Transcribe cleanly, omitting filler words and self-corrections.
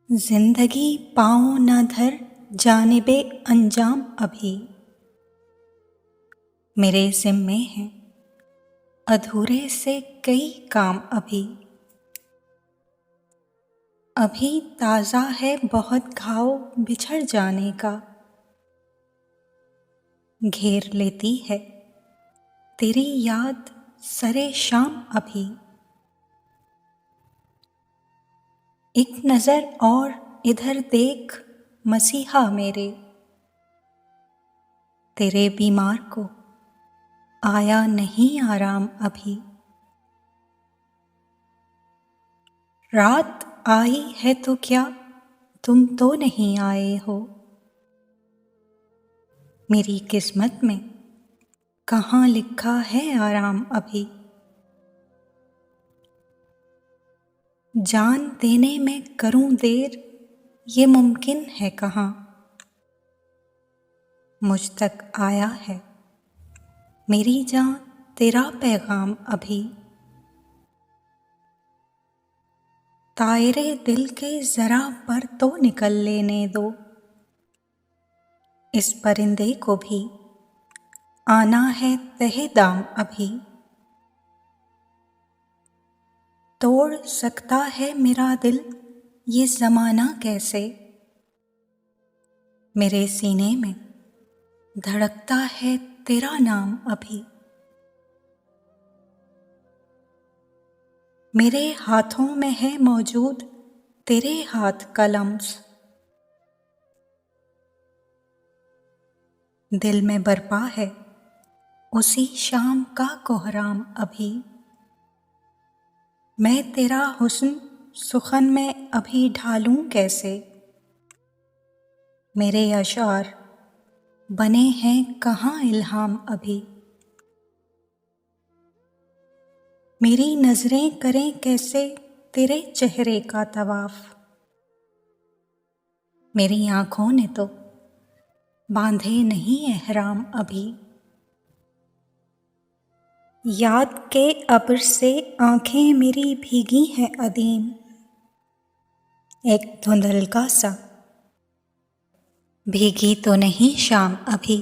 जिंदगी पाँव न धर जानिबे अंजाम अभी। मेरे ज़िम्मे हैं अधूरे से कई काम अभी। अभी ताज़ा है बहुत घाव बिछड़ जाने का। घेर लेती है तेरी याद सरे शाम अभी। एक नज़र और इधर देख मसीहा मेरे, तेरे बीमार को आया नहीं आराम अभी। रात आई है तो क्या तुम तो नहीं आए हो। मेरी किस्मत में कहाँ लिखा है आराम अभी। जान देने में करूं देर ये मुमकिन है कहाँ। मुझ तक आया है मेरी जान तेरा पैगाम अभी। तायरे दिल के जरा पर तो निकल लेने दो। इस परिंदे को भी आना है तहे दाम अभी। तोड़ सकता है मेरा दिल ये ज़माना कैसे। मेरे सीने में धड़कता है तेरा नाम अभी। मेरे हाथों में है मौजूद तेरे हाथ का लम्स। दिल में बरपा है उसी शाम का कोहराम अभी। मैं तेरा हुस्न सुखन में अभी ढालूं कैसे। मेरे अशार बने हैं कहाँ इल्हाम अभी। मेरी नज़रें करें कैसे तेरे चेहरे का तवाफ। मेरी आँखों ने तो बांधे नहीं एहराम अभी। याद के अब्र से आँखें मेरी भीगी हैं अदीम। एक धुंधलका सा भीगी तो नहीं शाम अभी।